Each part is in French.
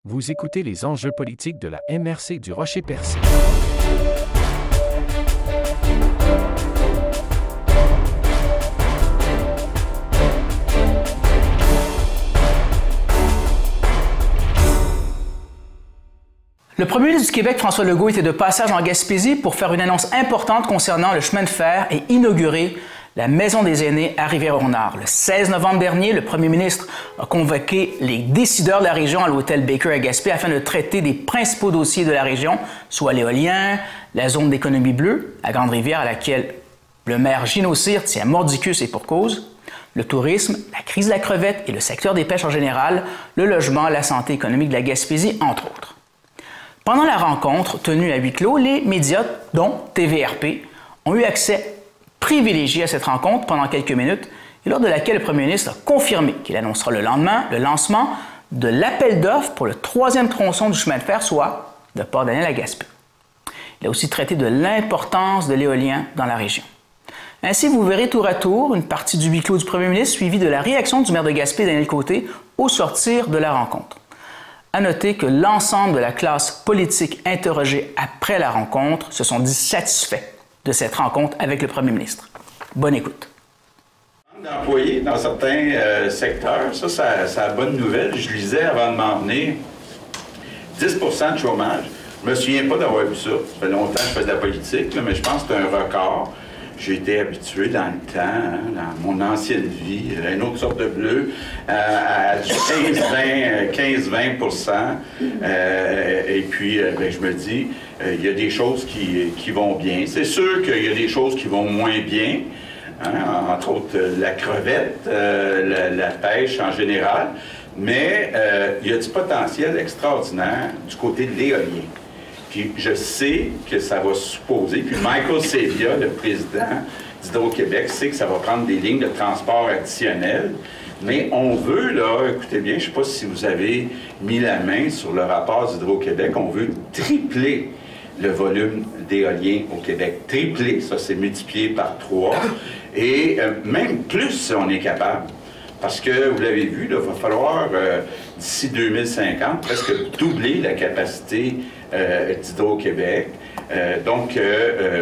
Vous écoutez les enjeux politiques de la MRC du Rocher-Percé. Le premier ministre du Québec, François Legault, était de passage en Gaspésie pour faire une annonce importante concernant le chemin de fer et inaugurer la Maison des aînés à Rivière-au-Nord. Le 16 novembre dernier, le premier ministre a convoqué les décideurs de la région à l'hôtel Baker à Gaspé afin de traiter des principaux dossiers de la région, soit l'éolien, la zone d'économie bleue à Grande-Rivière à laquelle le maire Gino Cyr tient mordicus et pour cause, le tourisme, la crise de la crevette et le secteur des pêches en général, le logement, la santé économique de la Gaspésie, entre autres. Pendant la rencontre tenue à huis clos, les médias, dont TVRP, ont eu accès privilégié à cette rencontre pendant quelques minutes et lors de laquelle le premier ministre a confirmé qu'il annoncera le lendemain le lancement de l'appel d'offres pour le troisième tronçon du chemin de fer, soit de Port-Daniel à Gaspé. Il a aussi traité de l'importance de l'éolien dans la région. Ainsi, vous verrez tour à tour une partie du huis clos du premier ministre suivie de la réaction du maire de Gaspé, Daniel Côté, au sortir de la rencontre. À noter que l'ensemble de la classe politique interrogée après la rencontre se sont dit satisfaits de cette rencontre avec le premier ministre. Bonne écoute. D'employés dans certains secteurs, ça c'est la bonne nouvelle. Je lisais avant de m'en venir, 10 % de chômage. Je ne me souviens pas d'avoir vu ça. Ça fait longtemps que je fais de la politique, là, mais je pense que c'est un record. J'ai été habitué dans le temps, hein, dans mon ancienne vie, à une autre sorte de bleu, à du 15-20 %. Et puis, ben, je me dis, il y a des choses qui vont bien. C'est sûr qu'il y a des choses qui vont moins bien, hein, entre autres la crevette, la pêche en général, mais il y a du potentiel extraordinaire du côté de l'éolien. Puis je sais que ça va supposer, puis Michael Sabia, le président d'Hydro-Québec, sait que ça va prendre des lignes de transport additionnelles, mais on veut, là, écoutez bien, je ne sais pas si vous avez mis la main sur le rapport d'Hydro-Québec, on veut tripler le volume d'éolien au Québec. Tripler, ça c'est multiplié par 3, et même plus si on est capable. Parce que, vous l'avez vu, il va falloir, d'ici 2050, presque doubler la capacité d'Hydro-Québec. Donc,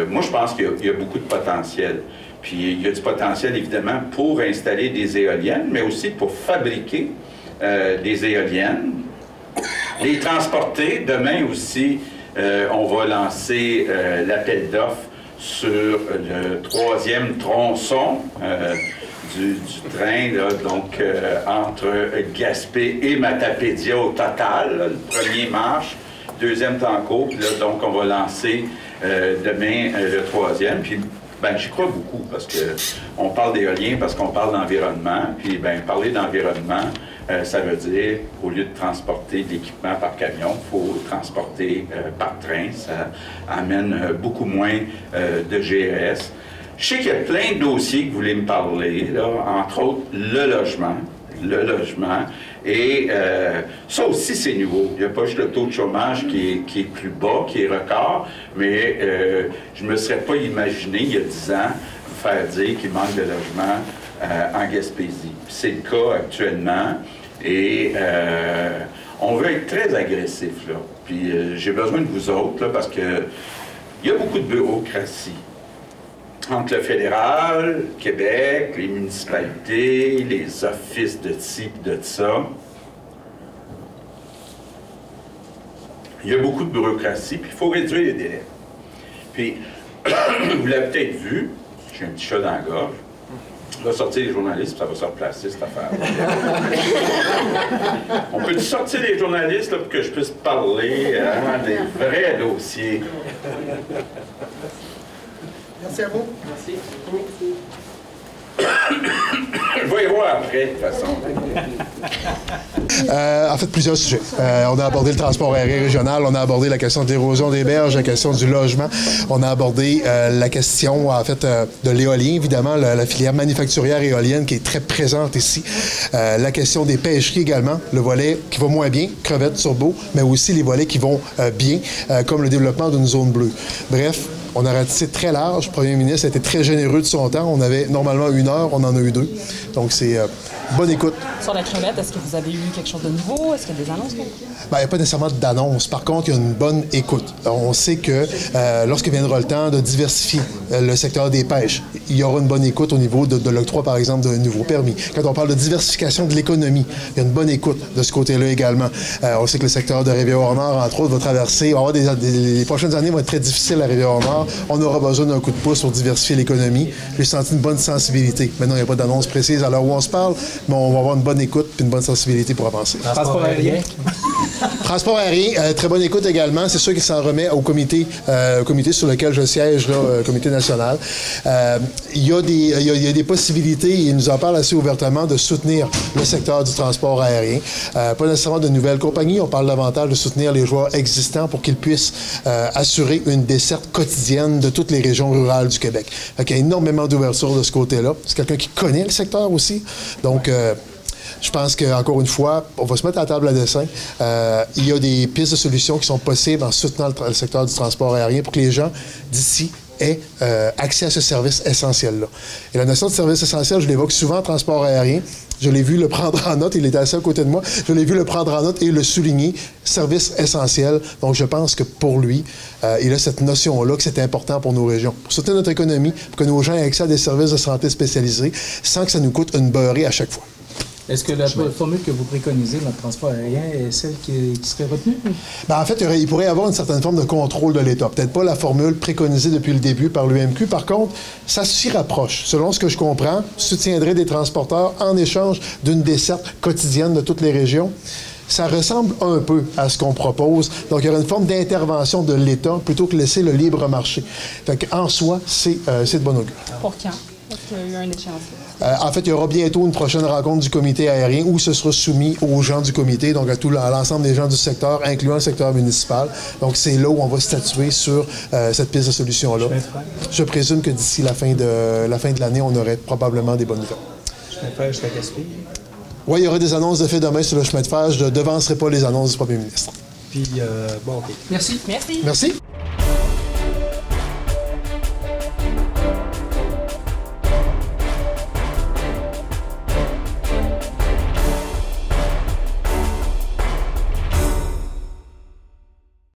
moi, je pense qu'il y a beaucoup de potentiel. Puis, il y a du potentiel, évidemment, pour installer des éoliennes, mais aussi pour fabriquer des éoliennes, les transporter. Demain aussi, on va lancer l'appel d'offres sur le troisième tronçon du train, là, donc entre Gaspé et Matapédia au total, là, le premier marche, deuxième temps court, puis là, donc on va lancer demain le troisième, puis ben, j'y crois beaucoup, parce que on parle d'éolien, parce qu'on parle d'environnement, puis ben, parler d'environnement, ça veut dire, au lieu de transporter de l'équipement par camion, il faut transporter par train, ça amène beaucoup moins de GES. Je sais qu'il y a plein de dossiers que vous voulez me parler, là, entre autres le logement, et ça aussi c'est nouveau. Il n'y a pas juste le taux de chômage qui est plus bas, qui est record, mais je ne me serais pas imaginé il y a 10 ans faire dire qu'il manque de logement en Gaspésie. C'est le cas actuellement, et on veut être très agressif, là. Puis j'ai besoin de vous autres, là, parce que il y a beaucoup de bureaucratie entre le fédéral, Québec, les municipalités, les offices de type de ça. Il y a beaucoup de bureaucratie, puis il faut réduire les délais. Puis, vous l'avez peut-être vu, j'ai un petit chat dans la gorge. On va sortir les journalistes, puis ça va se replacer, cette affaire. On peut sortir les journalistes là, pour que je puisse parler des vrais dossiers. Merci à vous. Merci. Je vais y voir après, de toute façon. En fait, plusieurs sujets. On a abordé le transport aérien régional, on a abordé la question de l'érosion des berges, la question du logement, on a abordé la question, en fait, de l'éolien, évidemment, la filière manufacturière éolienne qui est très présente ici. La question des pêcheries également, le volet qui va moins bien, crevettes, turbo, mais aussi les volets qui vont bien, comme le développement d'une zone bleue. Bref, on a ratissé très large. Le premier ministre a été très généreux de son temps. On avait normalement 1 heure, on en a eu 2. Donc, c'est bonne écoute. Sur la crevette, est-ce que vous avez eu quelque chose de nouveau? Est-ce qu'il y a des annonces? Il n'y a pas nécessairement d'annonce. Par contre, il y a une bonne écoute. On sait que lorsque viendra le temps de diversifier le secteur des pêches, il y aura une bonne écoute au niveau de l'octroi, par exemple, d'un nouveau permis. Quand on parle de diversification de l'économie, il y a une bonne écoute de ce côté-là également. On sait que le secteur de Rivière-au-Nord, entre autres, va traverser, va avoir les prochaines années vont être très difficiles à Rivière-au-Nord. On aura besoin d'un coup de pouce pour diversifier l'économie. J'ai senti une bonne sensibilité. Maintenant, il n'y a pas d'annonce précise à l'heure où on se parle, mais on va avoir une bonne écoute et une bonne sensibilité pour avancer. Transport aérien. Transport aérien, très bonne écoute également. C'est sûr qu'il s'en remet au comité sur lequel je siège, là, comité national. Il y a des possibilités, et il nous en parle assez ouvertement, de soutenir le secteur du transport aérien. Pas nécessairement de nouvelles compagnies, on parle davantage de soutenir les joueurs existants pour qu'ils puissent assurer une desserte quotidienne de toutes les régions rurales du Québec. Il y a énormément d'ouverture de ce côté-là. C'est quelqu'un qui connaît le secteur aussi. Donc, je pense qu'encore une fois, on va se mettre à la table à dessin. Il y a des pistes de solutions qui sont possibles en soutenant le secteur du transport aérien pour que les gens d'ici aient accès à ce service essentiel-là. Et la notion de service essentiel, je l'évoque souvent en transport aérien. Je l'ai vu le prendre en note, il était assis à côté de moi. Je l'ai vu le prendre en note et le souligner. Service essentiel. Donc, je pense que pour lui, il a cette notion-là que c'est important pour nos régions. Pour soutenir notre économie, pour que nos gens aient accès à des services de santé spécialisés sans que ça nous coûte une beurrée à chaque fois. Est-ce que la formule que vous préconisez dans le transport aérien est celle qui serait retenue? En fait, il pourrait y avoir une certaine forme de contrôle de l'État. Peut-être pas la formule préconisée depuis le début par l'UMQ. Par contre, ça s'y rapproche. Selon ce que je comprends, soutiendrait des transporteurs en échange d'une desserte quotidienne de toutes les régions. Ça ressemble un peu à ce qu'on propose. Donc, il y aura une forme d'intervention de l'État plutôt que laisser le libre marché. En soi, c'est de bon augure. Pour quand? Est-ce qu'il y a eu un échéancier? En fait, il y aura bientôt une prochaine rencontre du comité aérien où ce sera soumis aux gens du comité, donc à l'ensemble des gens du secteur, incluant le secteur municipal. Donc, c'est là où on va statuer sur cette piste de solution-là. Je présume que d'ici la fin de l'année, on aurait probablement des bonnes nouvelles. Chemin de fer jusqu'à Gaspé. Oui, il y aura des annonces de fait demain sur le chemin de fer. Je ne devancerai pas les annonces du premier ministre. Puis, bon, OK. Merci. Merci. Merci.